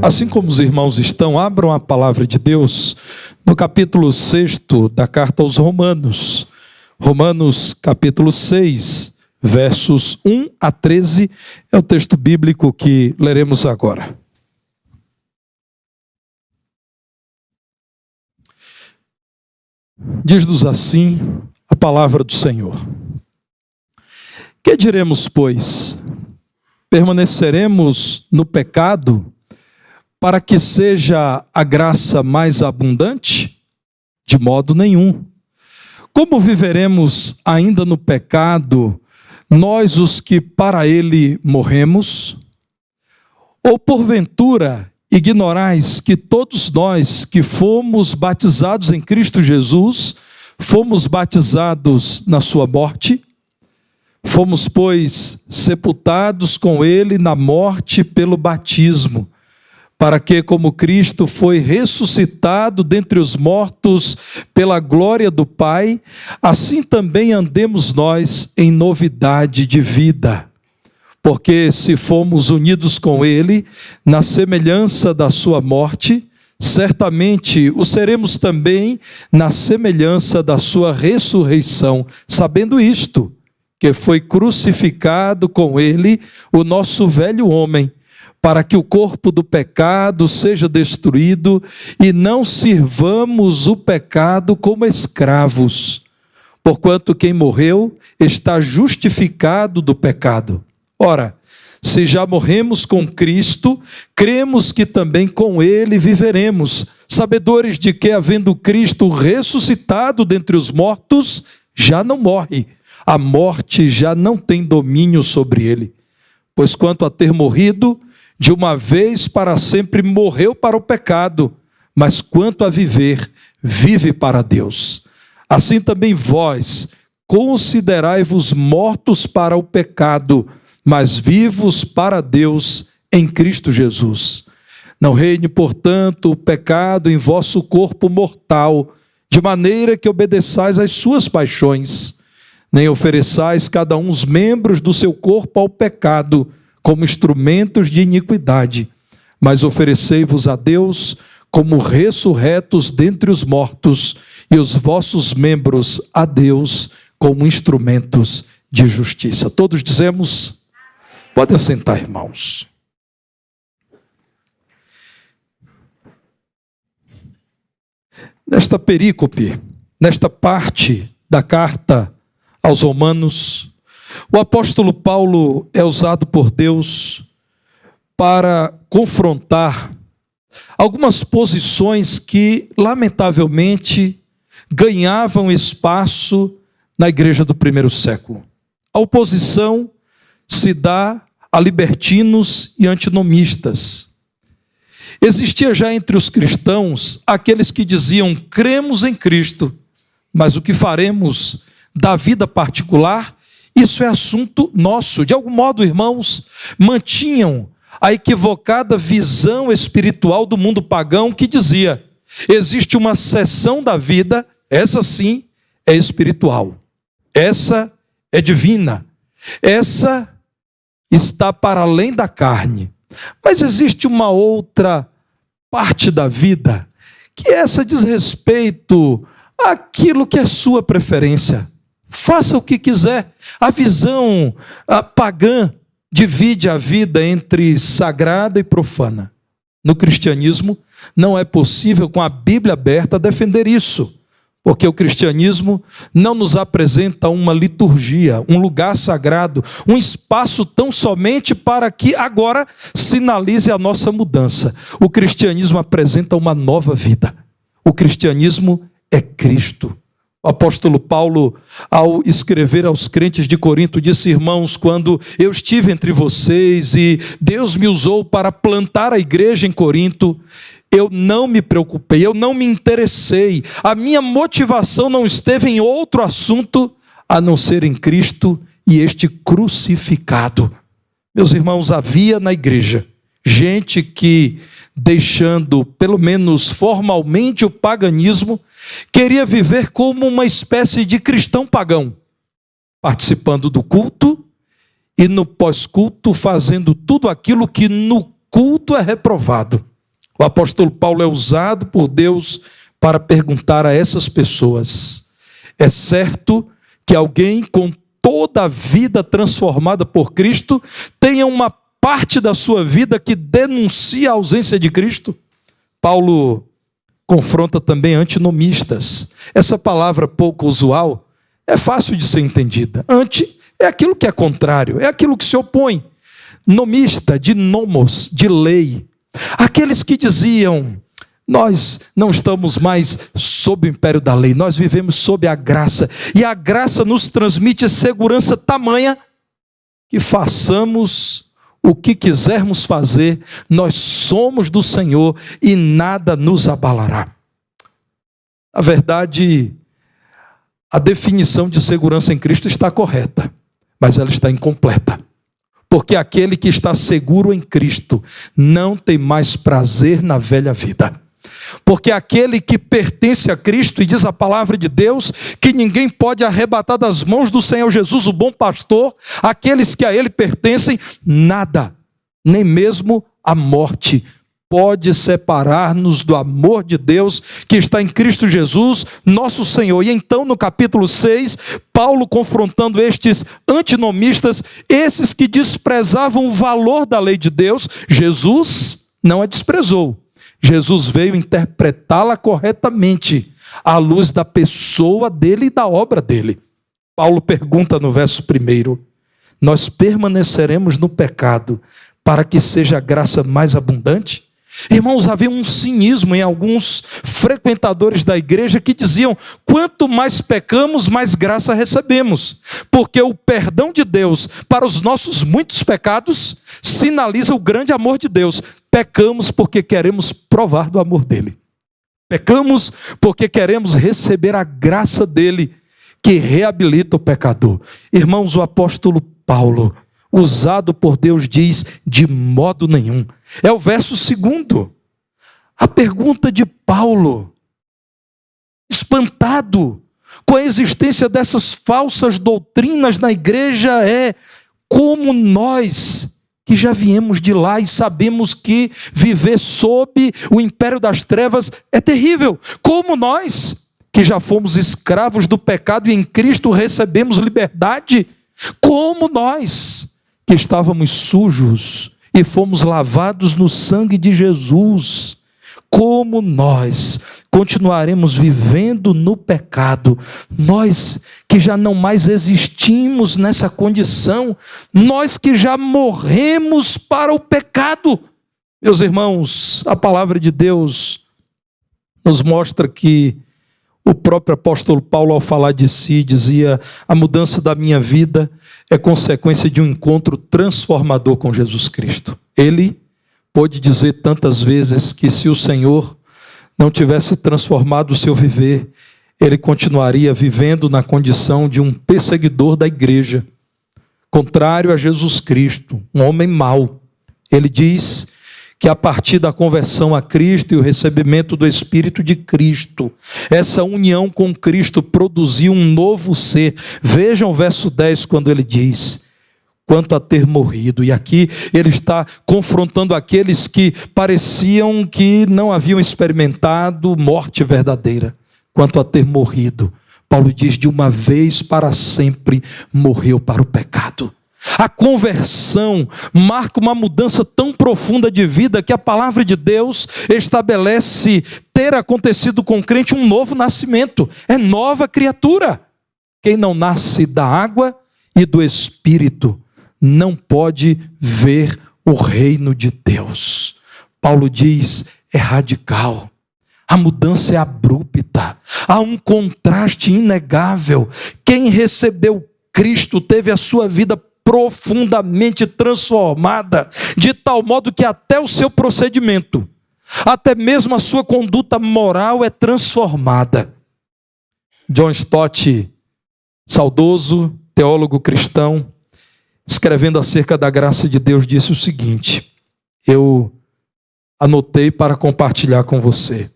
Assim como os irmãos estão, abram a palavra de Deus no capítulo 6 da carta aos Romanos. Romanos capítulo 6, versos 1 a 13, é o texto bíblico que leremos agora. Diz-nos assim a palavra do Senhor. Que diremos, pois? Permaneceremos no pecado para que seja a graça mais abundante? De modo nenhum. Como viveremos ainda no pecado, nós os que para ele morremos? Ou porventura ignorais que todos nós que fomos batizados em Cristo Jesus, fomos batizados na sua morte? Fomos, pois, sepultados com ele na morte pelo batismo, para que, como Cristo foi ressuscitado dentre os mortos pela glória do Pai, assim também andemos nós em novidade de vida. Porque se fomos unidos com ele na semelhança da sua morte, certamente o seremos também na semelhança da sua ressurreição, sabendo isto, que foi crucificado com ele o nosso velho homem, para que o corpo do pecado seja destruído e não sirvamos o pecado como escravos, porquanto quem morreu está justificado do pecado. Ora, se já morremos com Cristo, cremos que também com ele viveremos, sabedores de que, havendo Cristo ressuscitado dentre os mortos, já não morre. A morte já não tem domínio sobre ele. Pois quanto a ter morrido, de uma vez para sempre morreu para o pecado, mas quanto a viver, vive para Deus. Assim também vós, considerai-vos mortos para o pecado, mas vivos para Deus em Cristo Jesus. Não reine, portanto, o pecado em vosso corpo mortal, de maneira que obedeçais às suas paixões. Nem ofereçais cada um os membros do seu corpo ao pecado, como instrumentos de iniquidade, mas oferecei-vos a Deus como ressurretos dentre os mortos, e os vossos membros a Deus como instrumentos de justiça. Todos dizemos? Pode assentar, irmãos. Nesta perícope, nesta parte da carta aos Romanos, o apóstolo Paulo é usado por Deus para confrontar algumas posições que, lamentavelmente, ganhavam espaço na igreja do primeiro século. A oposição se dá a libertinos e antinomistas. Existia já entre os cristãos aqueles que diziam: cremos em Cristo, mas o que faremos da vida particular, isso é assunto nosso. De algum modo, irmãos, mantinham a equivocada visão espiritual do mundo pagão que dizia: existe uma seção da vida, essa sim é espiritual, essa é divina, essa está para além da carne. Mas existe uma outra parte da vida, que essa diz respeito àquilo que é sua preferência. Faça o que quiser. A visão pagã divide a vida entre sagrada e profana. No cristianismo, não é possível, com a Bíblia aberta, defender isso, porque o cristianismo não nos apresenta uma liturgia, um lugar sagrado, um espaço tão somente para que agora sinalize a nossa mudança. O cristianismo apresenta uma nova vida. O cristianismo é Cristo. O apóstolo Paulo, ao escrever aos crentes de Corinto, disse: irmãos, quando eu estive entre vocês e Deus me usou para plantar a igreja em Corinto, eu não me preocupei, eu não me interessei, a minha motivação não esteve em outro assunto a não ser em Cristo e este crucificado. Meus irmãos, havia na igreja gente que, deixando pelo menos formalmente o paganismo, queria viver como uma espécie de cristão pagão, participando do culto e no pós-culto fazendo tudo aquilo que no culto é reprovado. O apóstolo Paulo é usado por Deus para perguntar a essas pessoas: é certo que alguém com toda a vida transformada por Cristo tenha uma parte da sua vida que denuncia a ausência de Cristo? Paulo confronta também antinomistas. Essa palavra pouco usual é fácil de ser entendida. Anti é aquilo que é contrário, é aquilo que se opõe. Nomista, de nomos, de lei. Aqueles que diziam: nós não estamos mais sob o império da lei, nós vivemos sob a graça, e a graça nos transmite segurança tamanha que façamos o que quisermos fazer, nós somos do Senhor e nada nos abalará. Na verdade, a definição de segurança em Cristo está correta, mas ela está incompleta. Porque aquele que está seguro em Cristo não tem mais prazer na velha vida. Porque aquele que pertence a Cristo, e diz a palavra de Deus, que ninguém pode arrebatar das mãos do Senhor Jesus, o bom pastor, aqueles que a Ele pertencem, nada, nem mesmo a morte, pode separar-nos do amor de Deus que está em Cristo Jesus, nosso Senhor. E então, no capítulo 6, Paulo confrontando estes antinomistas, esses que desprezavam o valor da lei de Deus, Jesus não a desprezou. Jesus veio interpretá-la corretamente, à luz da pessoa dele e da obra dele. Paulo pergunta no verso 1: nós permaneceremos no pecado para que seja a graça mais abundante? Irmãos, havia um cinismo em alguns frequentadores da igreja que diziam: quanto mais pecamos, mais graça recebemos, porque o perdão de Deus para os nossos muitos pecados sinaliza o grande amor de Deus. Pecamos porque queremos provar do amor dele. Pecamos porque queremos receber a graça dele, que reabilita o pecador. Irmãos, o apóstolo Paulo, usado por Deus, diz: de modo nenhum. É o verso 2. A pergunta de Paulo, espantado com a existência dessas falsas doutrinas na igreja, é: como nós, que já viemos de lá e sabemos que viver sob o império das trevas é terrível, como nós, que já fomos escravos do pecado e em Cristo recebemos liberdade, como nós, que estávamos sujos e fomos lavados no sangue de Jesus, como nós continuaremos vivendo no pecado, nós que já não mais existimos nessa condição, nós que já morremos para o pecado. Meus irmãos, a palavra de Deus nos mostra que o próprio apóstolo Paulo, ao falar de si, dizia: a mudança da minha vida é consequência de um encontro transformador com Jesus Cristo. Ele pôde dizer tantas vezes que se o Senhor não tivesse transformado o seu viver, ele continuaria vivendo na condição de um perseguidor da igreja, contrário a Jesus Cristo, um homem mau. Ele diz que a partir da conversão a Cristo e o recebimento do Espírito de Cristo, essa união com Cristo produziu um novo ser. Vejam o verso 10, quando ele diz: quanto a ter morrido. E aqui ele está confrontando aqueles que pareciam que não haviam experimentado morte verdadeira. Quanto a ter morrido, Paulo diz: de uma vez para sempre morreu para o pecado. A conversão marca uma mudança tão profunda de vida que a palavra de Deus estabelece ter acontecido com o crente um novo nascimento. É nova criatura. Quem não nasce da água e do Espírito não pode ver o reino de Deus. Paulo diz: é radical. A mudança é abrupta. Há um contraste inegável. Quem recebeu Cristo teve a sua vida profundamente transformada, de tal modo que até o seu procedimento, até mesmo a sua conduta moral é transformada. John Stott, saudoso teólogo cristão, escrevendo acerca da graça de Deus, disse o seguinte: eu anotei para compartilhar com você.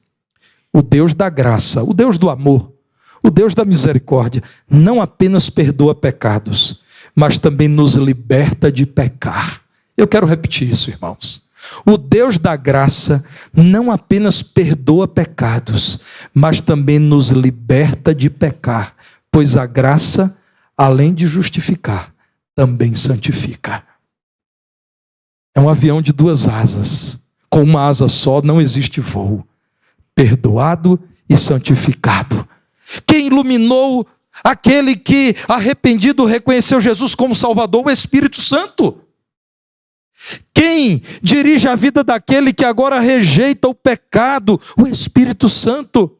O Deus da graça, o Deus do amor, o Deus da misericórdia, não apenas perdoa pecados, mas também nos liberta de pecar. Eu quero repetir isso, irmãos. O Deus da graça não apenas perdoa pecados, mas também nos liberta de pecar, pois a graça, além de justificar, também santifica. É um avião de duas asas. Com uma asa só não existe voo. Perdoado e santificado. Quem iluminou aquele que, arrependido, reconheceu Jesus como Salvador? O Espírito Santo. Quem dirige a vida daquele que agora rejeita o pecado? O Espírito Santo.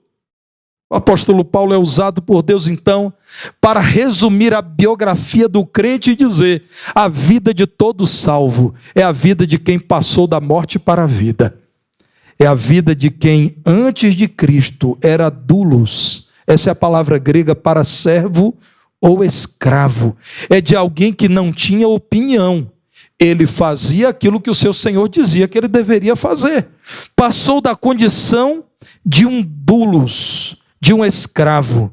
O apóstolo Paulo é usado por Deus, então, para resumir a biografia do crente e dizer: a vida de todo salvo é a vida de quem passou da morte para a vida. É a vida de quem, antes de Cristo, era doulos. Essa é a palavra grega para servo ou escravo. É de alguém que não tinha opinião. Ele fazia aquilo que o seu Senhor dizia que ele deveria fazer. Passou da condição de um doulos, de um escravo,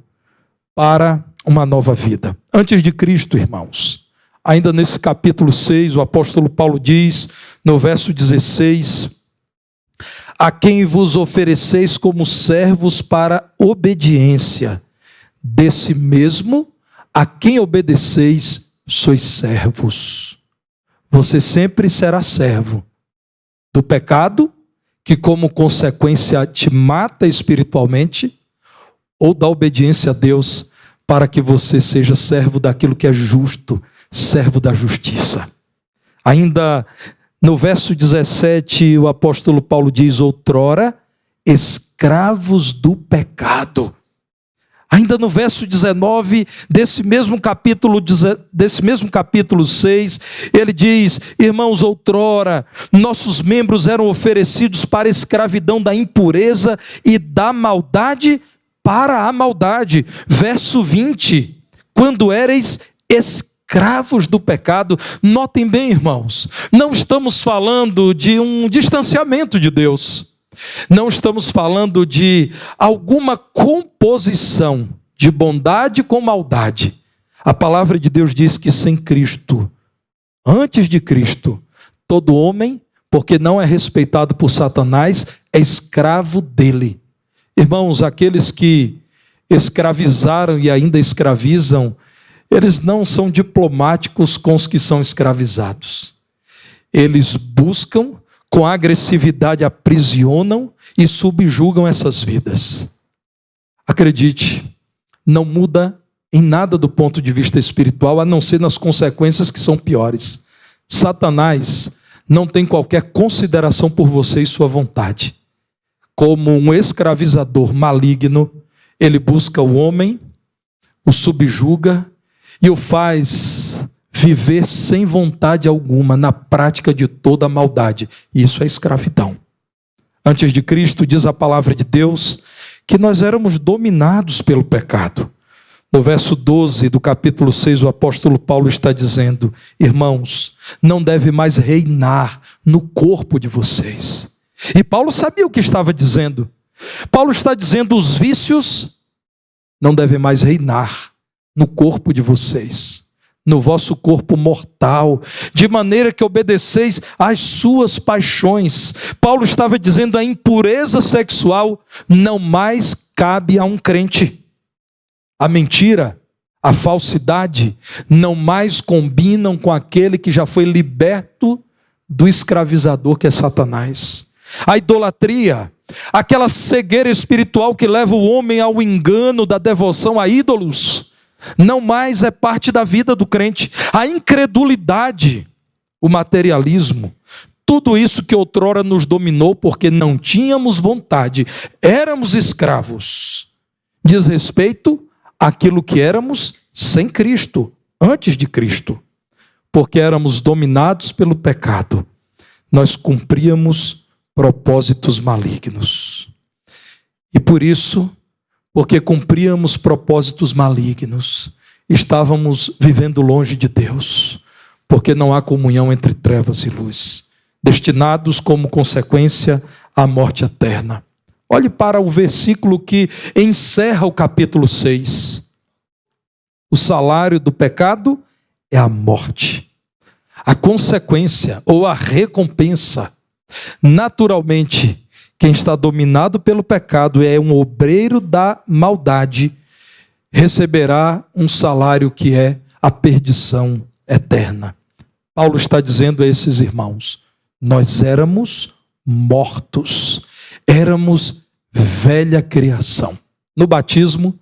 para uma nova vida. Antes de Cristo, irmãos, ainda nesse capítulo 6, o apóstolo Paulo diz, no verso 16, a quem vos ofereceis como servos para obediência, desse mesmo a quem obedeceis sois servos. Você sempre será servo do pecado, que como consequência te mata espiritualmente, ou da obediência a Deus, para que você seja servo daquilo que é justo, servo da justiça. Ainda no verso 17, o apóstolo Paulo diz, outrora, escravos do pecado. Ainda no verso 19, desse mesmo capítulo 6, ele diz, irmãos, outrora, nossos membros eram oferecidos para a escravidão da impureza e da maldade para a maldade. Verso 20, quando éreis escravos do pecado. Notem bem, irmãos, não estamos falando de um distanciamento de Deus. Não estamos falando de alguma composição de bondade com maldade. A palavra de Deus diz que sem Cristo, antes de Cristo, todo homem, porque não é respeitado por Satanás, é escravo dele. Irmãos, aqueles que escravizaram e ainda escravizam, eles não são diplomáticos com os que são escravizados. Eles buscam, com agressividade aprisionam e subjugam essas vidas. Acredite, não muda em nada do ponto de vista espiritual, a não ser nas consequências que são piores. Satanás não tem qualquer consideração por você e sua vontade. Como um escravizador maligno, ele busca o homem, o subjuga e o faz viver sem vontade alguma na prática de toda a maldade. Isso é escravidão. Antes de Cristo, diz a palavra de Deus, que nós éramos dominados pelo pecado. No verso 12 do capítulo 6, o apóstolo Paulo está dizendo, irmãos, não deve mais reinar no corpo de vocês. E Paulo sabia o que estava dizendo. Paulo está dizendo, os vícios não devem mais reinar no corpo de vocês, no vosso corpo mortal, de maneira que obedeceis às suas paixões. Paulo estava dizendo, a impureza sexual não mais cabe a um crente. A mentira, a falsidade, não mais combinam com aquele que já foi liberto do escravizador que é Satanás. A idolatria, aquela cegueira espiritual que leva o homem ao engano da devoção a ídolos, não mais é parte da vida do crente. A incredulidade, o materialismo, tudo isso que outrora nos dominou porque não tínhamos vontade, éramos escravos, diz respeito àquilo que éramos sem Cristo, antes de Cristo, porque éramos dominados pelo pecado, nós cumpríamos propósitos malignos. E por isso, porque cumpríamos propósitos malignos, estávamos vivendo longe de Deus, porque não há comunhão entre trevas e luz, destinados como consequência à morte eterna. Olhe para o versículo que encerra o capítulo 6. O salário do pecado é a morte. A consequência ou a recompensa Naturalmente, quem está dominado pelo pecado é um obreiro da maldade, receberá um salário que é a perdição eterna. Paulo está dizendo a esses irmãos: nós éramos mortos, éramos velha criação. No batismo,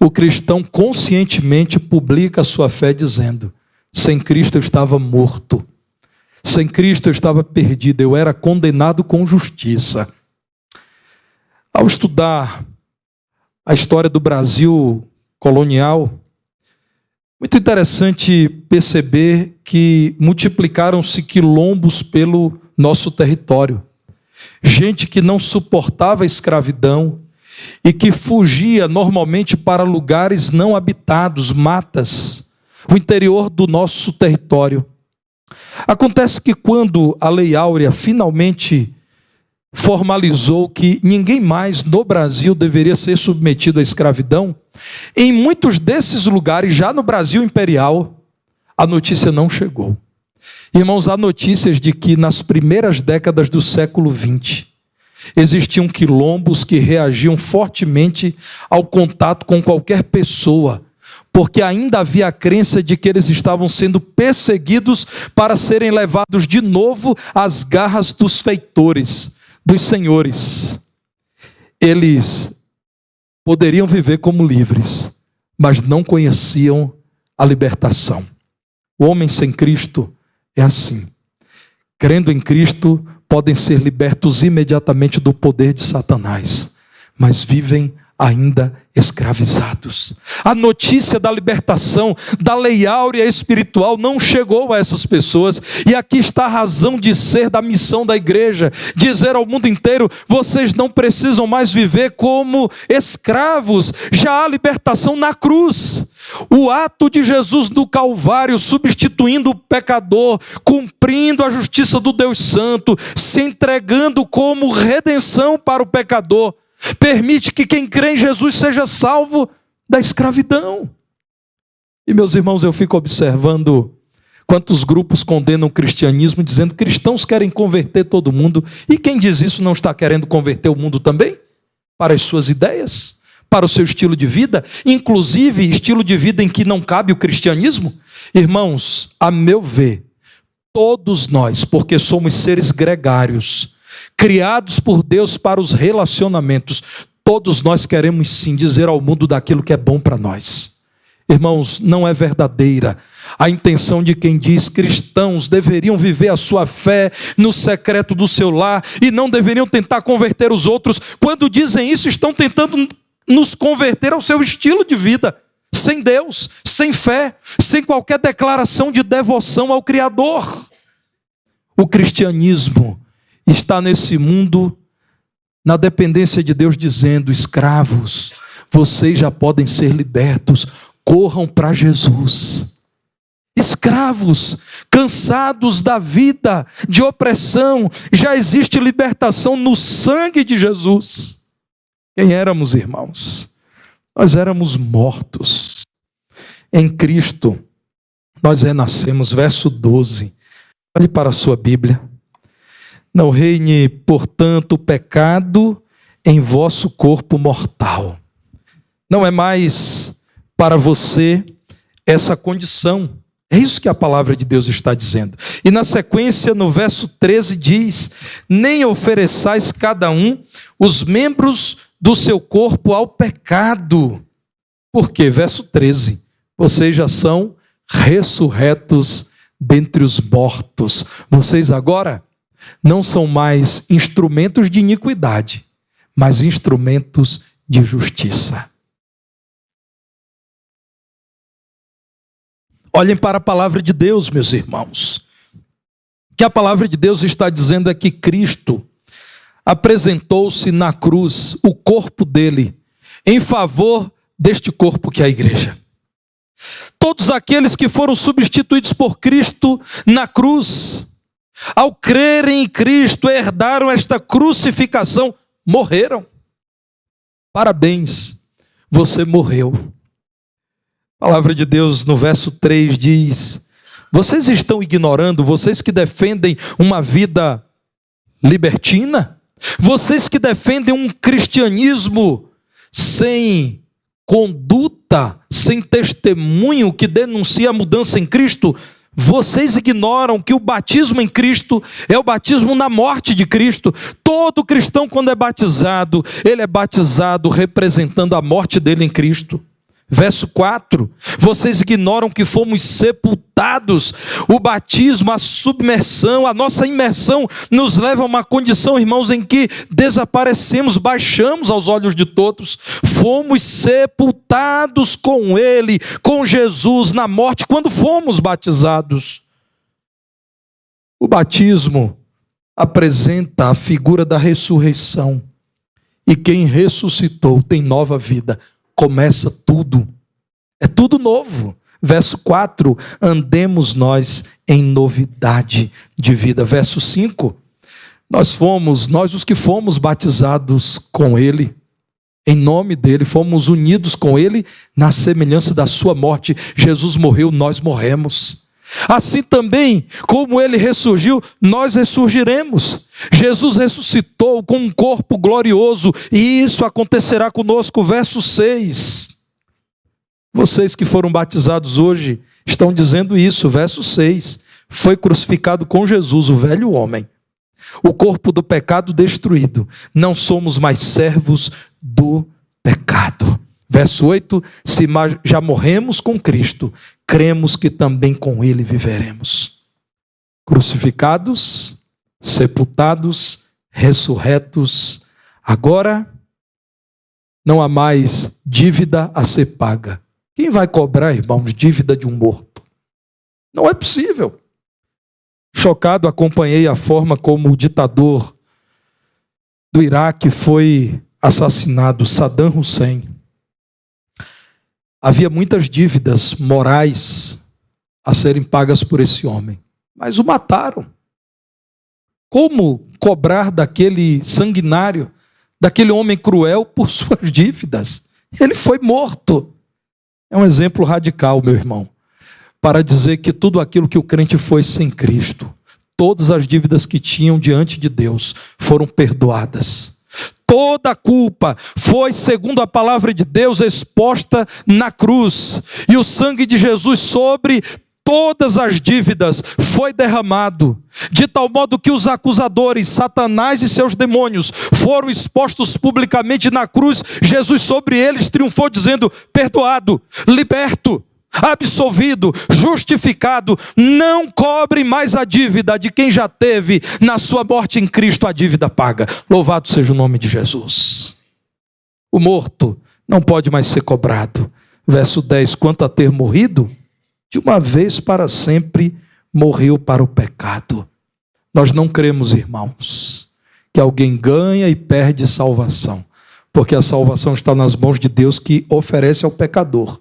o cristão conscientemente publica a sua fé dizendo: sem Cristo eu estava morto, sem Cristo eu estava perdido, eu era condenado com justiça. Ao estudar a história do Brasil colonial, muito interessante perceber que multiplicaram-se quilombos pelo nosso território. Gente que não suportava a escravidão e que fugia normalmente para lugares não habitados, matas, o interior do nosso território. Acontece que quando a Lei Áurea finalmente formalizou que ninguém mais no Brasil deveria ser submetido à escravidão, em muitos desses lugares, já no Brasil imperial, a notícia não chegou. Irmãos, há notícias de que nas primeiras décadas do século XX, existiam quilombos que reagiam fortemente ao contato com qualquer pessoa, porque ainda havia a crença de que eles estavam sendo perseguidos para serem levados de novo às garras dos feitores, dos senhores. Eles poderiam viver como livres, mas não conheciam a libertação. O homem sem Cristo é assim. Crendo em Cristo, podem ser libertos imediatamente do poder de Satanás, mas vivem ainda escravizados. A notícia da libertação, da lei áurea espiritual não chegou a essas pessoas, e aqui está a razão de ser da missão da igreja, dizer ao mundo inteiro: vocês não precisam mais viver como escravos, já há libertação na cruz. O ato de Jesus no Calvário, substituindo o pecador, cumprindo a justiça do Deus Santo, se entregando como redenção para o pecador, permite que quem crê em Jesus seja salvo da escravidão. E meus irmãos, eu fico observando quantos grupos condenam o cristianismo, dizendo que cristãos querem converter todo mundo. E quem diz isso não está querendo converter o mundo também? Para as suas ideias, para o seu estilo de vida, inclusive estilo de vida em que não cabe o cristianismo? Irmãos, a meu ver, todos nós, porque somos seres gregários, criados por Deus para os relacionamentos, todos nós queremos sim dizer ao mundo daquilo que é bom para nós. Irmãos, não é verdadeira a intenção de quem diz cristãos deveriam viver a sua fé no secreto do seu lar e não deveriam tentar converter os outros. Quando dizem isso, estão tentando nos converter ao seu estilo de vida, sem Deus, sem fé, sem qualquer declaração de devoção ao Criador. O cristianismo está nesse mundo na dependência de Deus, dizendo: escravos, vocês já podem ser libertos, corram para Jesus. Escravos, cansados da vida de opressão, já existe libertação no sangue de Jesus. Quem éramos, irmãos? Nós éramos mortos. Em Cristo, nós renascemos. Verso 12. Olhe para a sua Bíblia. Não reine, portanto, o pecado em vosso corpo mortal. Não é mais para você essa condição. É isso que a palavra de Deus está dizendo. E na sequência, no verso 13, diz: nem ofereçais cada um os membros do seu corpo ao pecado. Por quê? Verso 13. Vocês já são ressurretos dentre os mortos. Vocês agora não são mais instrumentos de iniquidade, mas instrumentos de justiça. Olhem para a palavra de Deus, meus irmãos. O que a palavra de Deus está dizendo é que Cristo apresentou-se na cruz, o corpo dele, em favor deste corpo que é a igreja. Todos aqueles que foram substituídos por Cristo na cruz, ao crerem em Cristo, herdaram esta crucificação, morreram. Parabéns, você morreu. A palavra de Deus no verso 3 diz: vocês estão ignorando, vocês que defendem uma vida libertina, vocês que defendem um cristianismo sem conduta, sem testemunho que denuncia a mudança em Cristo, vocês ignoram que o batismo em Cristo é o batismo na morte de Cristo. Todo cristão, quando é batizado, ele é batizado representando a morte dele em Cristo. Verso 4, vocês ignoram que fomos sepultados. O batismo, a submersão, a nossa imersão nos leva a uma condição, irmãos, em que desaparecemos, baixamos aos olhos de todos. Fomos sepultados com Ele, com Jesus na morte, quando fomos batizados. O batismo apresenta a figura da ressurreição. E quem ressuscitou tem nova vida. Começa tudo, é tudo novo. Verso 4, andemos nós em novidade de vida. Verso 5, nós os que fomos batizados com Ele, em nome dEle, fomos unidos com Ele na semelhança da sua morte. Jesus morreu, nós morremos. Assim também, como Ele ressurgiu, nós ressurgiremos. Jesus ressuscitou com um corpo glorioso, e isso acontecerá conosco. Verso 6. Vocês que foram batizados hoje estão dizendo isso. Verso 6. Foi crucificado com Jesus, o velho homem, o corpo do pecado destruído. Não somos mais servos do pecado. Verso 8, se já morremos com Cristo, cremos que também com Ele viveremos. Crucificados, sepultados, ressurretos, agora não há mais dívida a ser paga. Quem vai cobrar, irmãos, dívida de um morto? Não é possível. Chocado, acompanhei a forma como o ditador do Iraque foi assassinado, Saddam Hussein. Havia muitas dívidas morais a serem pagas por esse homem, mas o mataram. Como cobrar daquele sanguinário, daquele homem cruel por suas dívidas? Ele foi morto. É um exemplo radical, meu irmão, para dizer que tudo aquilo que o crente foi sem Cristo, todas as dívidas que tinham diante de Deus foram perdoadas. Toda a culpa foi, segundo a palavra de Deus, exposta na cruz. E o sangue de Jesus sobre todas as dívidas foi derramado. De tal modo que os acusadores, Satanás e seus demônios, foram expostos publicamente na cruz. Jesus sobre eles triunfou dizendo, perdoado, liberto, absolvido, justificado. Não cobre mais a dívida de quem já teve na sua morte em Cristo a dívida paga. Louvado seja o nome de Jesus. O morto não pode mais ser cobrado. Verso 10, quanto a ter morrido, de uma vez para sempre morreu para o pecado. Nós não cremos, irmãos, que alguém ganha e perde salvação, porque a salvação está nas mãos de Deus, que oferece ao pecador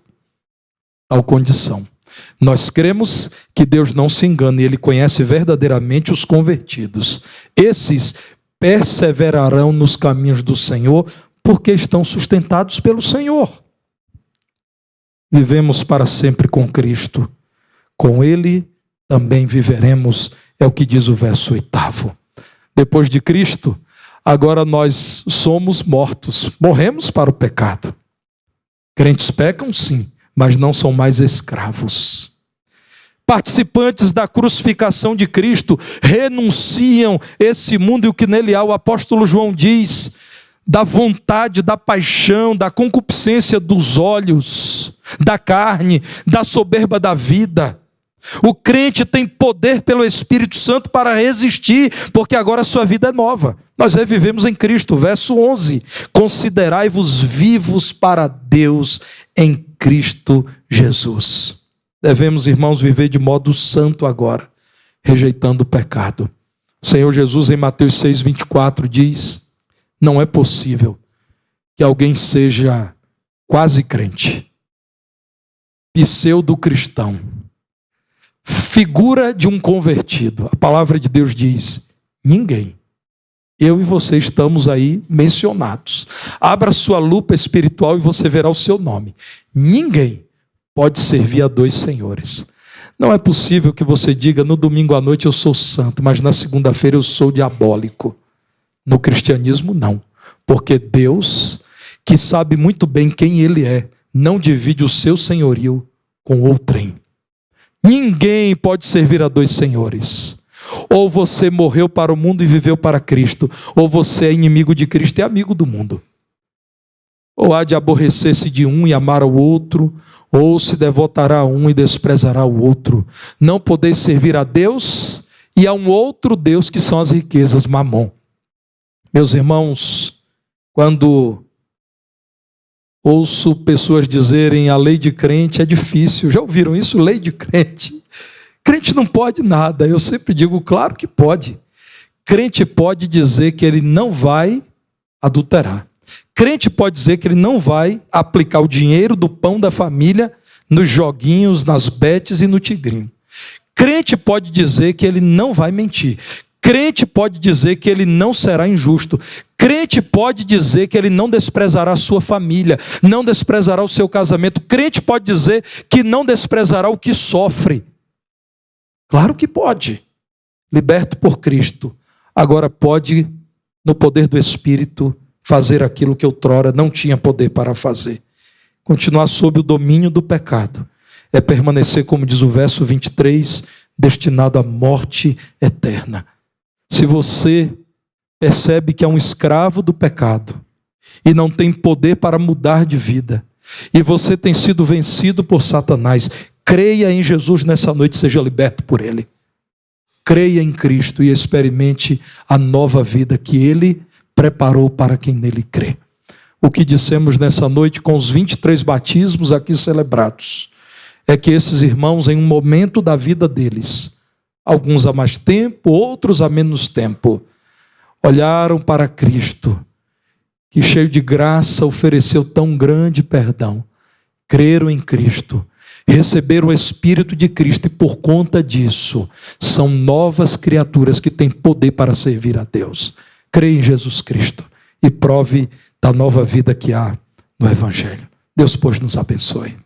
tal condição. Nós cremos que Deus não se engana e Ele conhece verdadeiramente os convertidos. Esses perseverarão nos caminhos do Senhor, porque estão sustentados pelo Senhor. Vivemos para sempre com Cristo. Com Ele também viveremos, é o que diz o verso 8. Depois de Cristo, agora nós somos mortos. Morremos para o pecado. Crentes pecam, sim, mas não são mais escravos. Participantes da crucificação de Cristo, renunciam esse mundo e o que nele há. O apóstolo João diz, da vontade, da paixão, da concupiscência dos olhos, da carne, da soberba da vida. O crente tem poder pelo Espírito Santo para resistir, porque agora a sua vida é nova. Nós revivemos em Cristo. Verso 11, considerai-vos vivos para Deus em Cristo Jesus. Devemos, irmãos, viver de modo santo agora, rejeitando o pecado. O Senhor Jesus, em Mateus 6,24, diz, não é possível que alguém seja quase crente, pseudo-cristão, figura de um convertido. A palavra de Deus diz, ninguém. Eu e você estamos aí mencionados. Abra sua lupa espiritual e você verá o seu nome. Ninguém pode servir a dois senhores. Não é possível que você diga, no domingo à noite eu sou santo, mas na segunda-feira eu sou diabólico. No cristianismo, não. Porque Deus, que sabe muito bem quem Ele é, não divide o seu senhorio com outrem. Ninguém pode servir a dois senhores. Ou você morreu para o mundo e viveu para Cristo, ou você é inimigo de Cristo e é amigo do mundo. Ou há de aborrecer-se de um e amar ao outro, ou se devotará a um e desprezará o outro. Não podeis servir a Deus e a um outro Deus, que são as riquezas, Mamon. Meus irmãos, quando ouço pessoas dizerem a lei de crente é difícil, já ouviram isso? Lei de crente? Crente não pode nada. Eu sempre digo, claro que pode. Crente pode dizer que ele não vai adulterar. Crente pode dizer que ele não vai aplicar o dinheiro do pão da família nos joguinhos, nas betes e no tigrinho. Crente pode dizer que ele não vai mentir. Crente pode dizer que ele não será injusto. Crente pode dizer que ele não desprezará a sua família, não desprezará o seu casamento. Crente pode dizer que não desprezará o que sofre. Claro que pode. Liberto por Cristo. Agora pode, no poder do Espírito, fazer aquilo que outrora não tinha poder para fazer. Continuar sob o domínio do pecado é permanecer, como diz o verso 23, destinado à morte eterna. Se você percebe que é um escravo do pecado e não tem poder para mudar de vida, e você tem sido vencido por Satanás, creia em Jesus nessa noite, seja liberto por Ele. Creia em Cristo e experimente a nova vida que Ele preparou para quem nele crê. O que dissemos nessa noite com os 23 batismos aqui celebrados é que esses irmãos, em um momento da vida deles, alguns há mais tempo, outros há menos tempo, olharam para Cristo, que cheio de graça ofereceu tão grande perdão, creram em Cristo, receberam o Espírito de Cristo e por conta disso são novas criaturas que têm poder para servir a Deus. Creia em Jesus Cristo e prove da nova vida que há no Evangelho. Deus, pois, nos abençoe.